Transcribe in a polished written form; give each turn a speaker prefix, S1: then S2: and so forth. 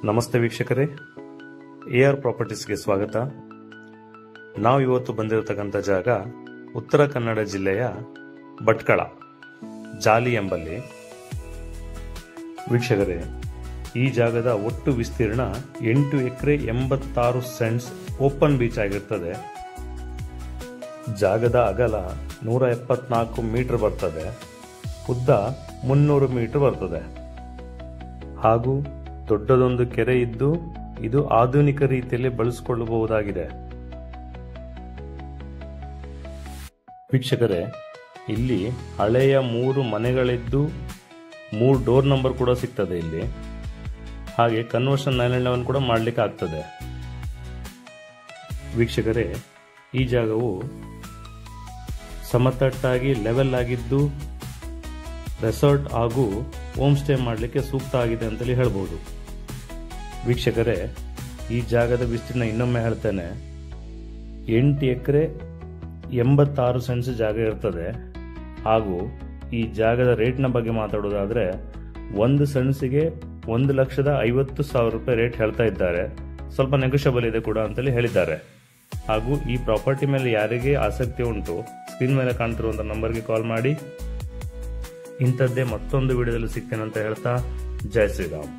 S1: ನಮಸ್ತೆ ವೀಕ್ಷಕರೇ, AR ಪ್ರಾಪರ್ಟೀಸ್ಗೆ ಸ್ವಾಗತ. ನಾವು ಇವತ್ತು ಬಂದಿರತಕ್ಕಂಥ ಜಾಗ ಉತ್ತರ ಕನ್ನಡ ಜಿಲ್ಲೆಯ ಭಟ್ಕಳ ಜಾಲಿ ಎಂಬಲ್ಲಿ. ವೀಕ್ಷಕರೇ, ಈ ಜಾಗದ ಒಟ್ಟು ವಿಸ್ತೀರ್ಣ 8 ಎಕರೆ 86 ಸೆಂಟ್ಸ್ ಓಪನ್ ಬೀಚ್ ಆಗಿರ್ತದೆ. ಜಾಗದ ಅಗಲ 174 ಮೀಟರ್ ಬರ್ತದೆ, ಉದ್ದ 300 ಮೀಟರ್ ಬರ್ತದೆ ಹಾಗೂ ದೊಡ್ಡದೊಂದು ಕೆರೆ ಇದ್ದು ಇದು ಆಧುನಿಕ ರೀತಿಯಲ್ಲಿ ಬಳಸಿಕೊಳ್ಳಬಹುದಾಗಿದೆ. ವೀಕ್ಷಕರೇ, ಇಲ್ಲಿ ಹಳೆಯ 3 ಮನೆಗಳಿದ್ದು 3 ಡೋರ್ ನಂಬರ್ ಕೂಡ ಸಿಗ್ತದೆ ಇಲ್ಲಿ. ಹಾಗೆ ಕನ್ವರ್ಷನ್ 911 ಕೂಡ ಮಾಡಲಿಕ್ಕೆ ಆಗ್ತದೆ. ವೀಕ್ಷಕರೇ, ಈ ಜಾಗವು ಸಮತಟ್ಟಾಗಿ ಲೆವೆಲ್ ಆಗಿದ್ದು ರೆಸಾರ್ಟ್ ಹಾಗೂ ಹೋಮ್ ಸ್ಟೇ ಮಾಡಲಿಕ್ಕೆ ಸೂಕ್ತ ಆಗಿದೆ ಅಂತೇಳಿ ಹೇಳ್ಬೋದು. ವೀಕ್ಷಕರೇ, ಈ ಜಾಗದ ವಿಸ್ತೀರ್ಣ ಇನ್ನೊಮ್ಮೆ ಹೇಳ್ತೇನೆ, 8 ಎಕರೆ 86 ಸೆಂಟ್ಸ್ ಜಾಗ ಇರ್ತದೆ. ಹಾಗೂ ಈ ಜಾಗದ ರೇಟ್ನ ಬಗ್ಗೆ ಮಾತಾಡೋದಾದ್ರೆ 1 ಸೆಂಟ್ಸಿಗೆ 1,50,000 ರೂಪಾಯಿ ರೇಟ್ ಹೇಳ್ತಾ ಇದ್ದಾರೆ. ಸ್ವಲ್ಪ ನೆಗೋಷಿಯಬಲ್ ಇದೆ ಕೂಡ ಅಂತೇಳಿ ಹೇಳಿದ್ದಾರೆ. ಹಾಗೂ ಈ ಪ್ರಾಪರ್ಟಿ ಮೇಲೆ ಯಾರಿಗೆ ಆಸಕ್ತಿ ಉಂಟು, ಸ್ಕ್ರೀನ್ ಮೇಲೆ ಕಾಣ್ತಿರುವಂಥ ನಂಬರ್ಗೆ ಕಾಲ್ ಮಾಡಿ. ಇಂಥದ್ದೇ ಮತ್ತೊಂದು ವಿಡಿಯೋದಲ್ಲಿ ಸಿಗ್ತೇನೆ ಅಂತ ಹೇಳ್ತಾ, ಜೈ ಶ್ರೀರಾಮ್.